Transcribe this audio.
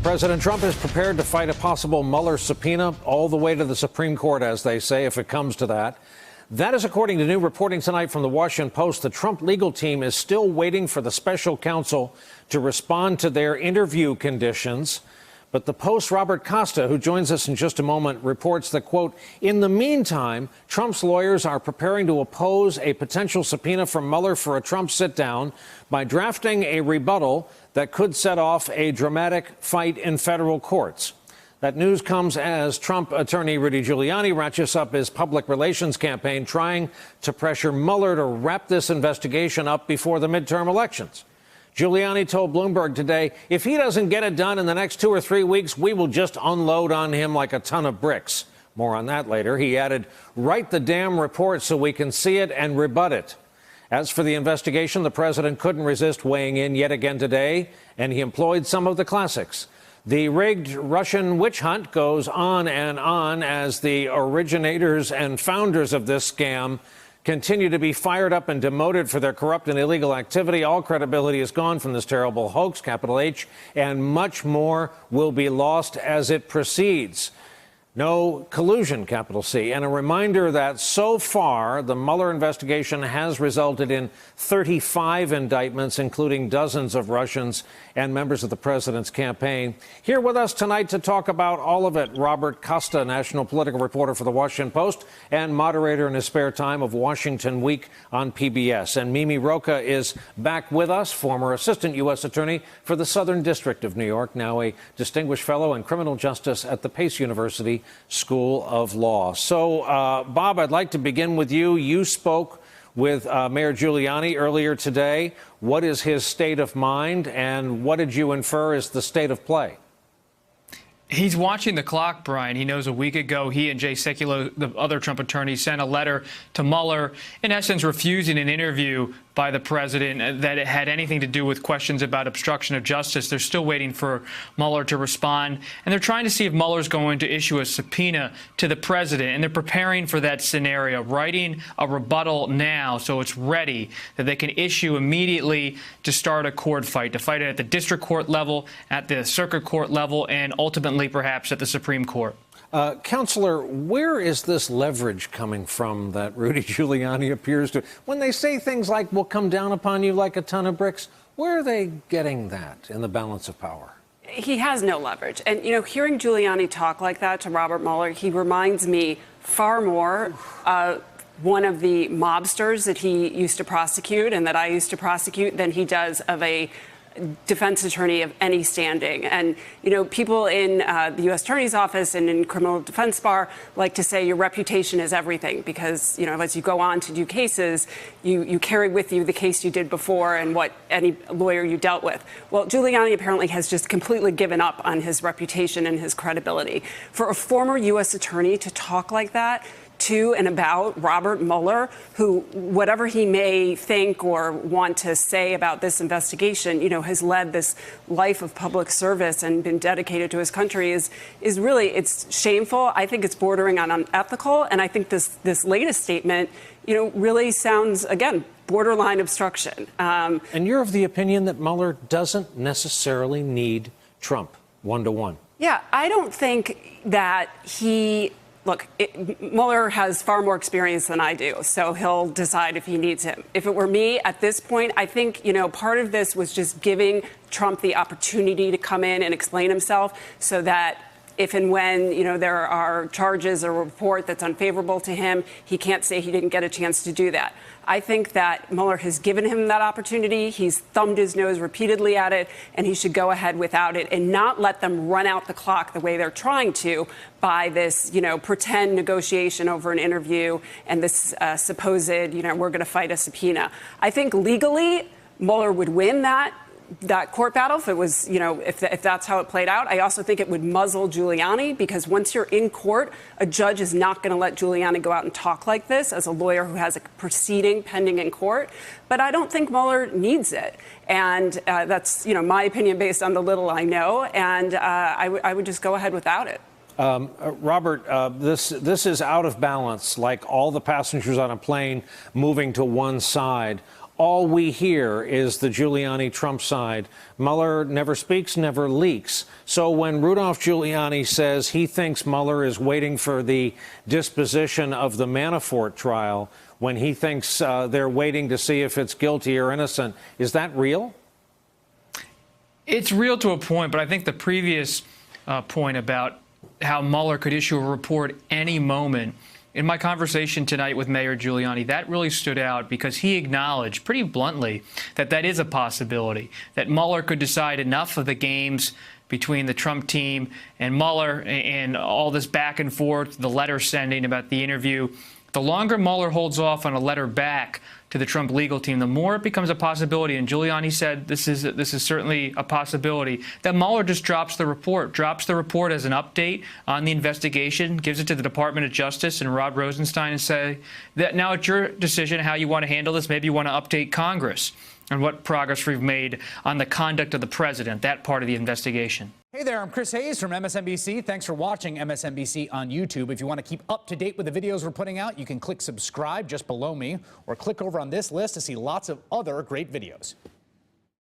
President Trump is prepared to fight a possible Mueller subpoena all the way to the Supreme Court, as they say, if it comes to that. That is according to new reporting tonight from the Washington Post. The Trump legal team is still waiting for the special counsel to respond to their interview conditions. But the Post's Robert Costa, who joins us in just a moment, reports that, quote, in the meantime, Trump's lawyers are preparing to oppose a potential subpoena from Mueller for a Trump sit-down by drafting a rebuttal that could set off a dramatic fight in federal courts. That news comes as Trump attorney Rudy Giuliani ratchets up his public relations campaign trying to pressure Mueller to wrap this investigation up before the midterm elections. Giuliani told Bloomberg today, if he doesn't get it done in the next 2 or 3 weeks, we will just unload on him like a ton of bricks. More on that later. He added, write the damn report so we can see it and rebut it. As for the investigation, the president couldn't resist weighing in yet again today, and he employed some of the classics. The rigged Russian witch hunt goes on and on as the originators and founders of this scam continue to be fired up and demoted for their corrupt and illegal activity. All credibility is gone from this terrible hoax, capital H, and much more will be lost as it proceeds. No collusion, capital C. And a reminder that so far, the Mueller investigation has resulted in 35 indictments, including dozens of Russians and members of the president's campaign. Here with us tonight to talk about all of it, Robert Costa, national political reporter for The Washington Post and moderator in his spare time of Washington Week on PBS. And Mimi Rocah is back with us, former assistant U.S. attorney for the Southern District of New York, now a distinguished fellow in criminal justice at the Pace University School of Law. So, Bob, I'd like to begin with you. You spoke with Mayor Giuliani earlier today. What is his state of mind, and what did you infer is the state of play? He's watching the clock, Brian. He knows a week ago he and Jay Sekulow, the other Trump attorney, sent a letter to Mueller, in essence refusing an interview by the president that it had anything to do with questions about obstruction of justice. They're still waiting for Mueller to respond, and they're trying to see if Mueller's going to issue a subpoena to the president, and they're preparing for that scenario, writing a rebuttal now so it's ready, that they can issue immediately to start a court fight, to fight it at the district court level, at the circuit court level, and ultimately perhaps at the Supreme Court. Counselor, where is this leverage coming from that Rudy Giuliani appears to? When they say things like, we'll come down upon you like a ton of bricks, where are they getting that in the balance of power? He has no leverage. And, you know, hearing Giuliani talk like that to Robert Mueller, he reminds me far more one of the mobsters that he used to prosecute and that I used to prosecute than he does of a defense attorney of any standing. And, you know, people in the U.S. Attorney's Office and in criminal defense bar like to say your reputation is everything because, you know, as you go on to do cases, you carry with you the case you did before and what any lawyer you dealt with. Well, Giuliani apparently has just completely given up on his reputation and his credibility. For a former U.S. attorney to talk like that to and about Robert Mueller, who, whatever he may think or want to say about this investigation, you know, has led this life of public service and been dedicated to his country is really, it's shameful. I think it's bordering on unethical. And I think this latest statement, you know, really sounds, again, borderline obstruction. And you're of the opinion that Mueller doesn't necessarily need Trump one-to-one? Yeah, I don't think that he... Look, Mueller has far more experience than I do, so he'll decide if he needs him. If it were me at this point, I think, you know, part of this was just giving Trump the opportunity to come in and explain himself so that if and when, you know, there are charges or a report that's unfavorable to him, he can't say he didn't get a chance to do that. I think that Mueller has given him that opportunity. He's thumbed his nose repeatedly at it, and he should go ahead without it and not let them run out the clock the way they're trying to by this, you know, pretend negotiation over an interview and this supposed, you know, we're going to fight a subpoena. I think legally Mueller would win that court battle if it was, you know, if that's how it played out. I also think it would muzzle Giuliani because once you're in court, a judge is not going to let Giuliani go out and talk like this as a lawyer who has a proceeding pending in court. But I don't think Mueller needs it. And that's, you know, my opinion based on the little I know. And I would just go ahead without it. Robert, this is out of balance, like all the passengers on a plane moving to one side. all we hear is the Giuliani-Trump side. Mueller never speaks, never leaks. So when Rudolph Giuliani says he thinks Mueller is waiting for the disposition of the Manafort trial, when he thinks they're waiting to see if it's guilty or innocent, is that real? It's real to a point, but I think the previous point about how Mueller could issue a report any moment, in my conversation tonight with Mayor Giuliani, that really stood out because he acknowledged pretty bluntly that that is a possibility, that Mueller could decide enough of the games between the Trump team and Mueller and all this back and forth, the letter sending about the interview. The longer Mueller holds off on a letter back to the Trump legal team, the more it becomes a possibility. And Giuliani said this is certainly a possibility that Mueller just drops the report as an update on the investigation, gives it to the Department of Justice and Rod Rosenstein and say that now it's your decision how you want to handle this. Maybe you want to update Congress on what progress we've made on the conduct of the president, that part of the investigation. Hey there, I'm Chris Hayes from MSNBC. Thanks for watching MSNBC on YouTube. If you want to keep up to date with the videos we're putting out, you can click subscribe just below me or click over on this list to see lots of other great videos.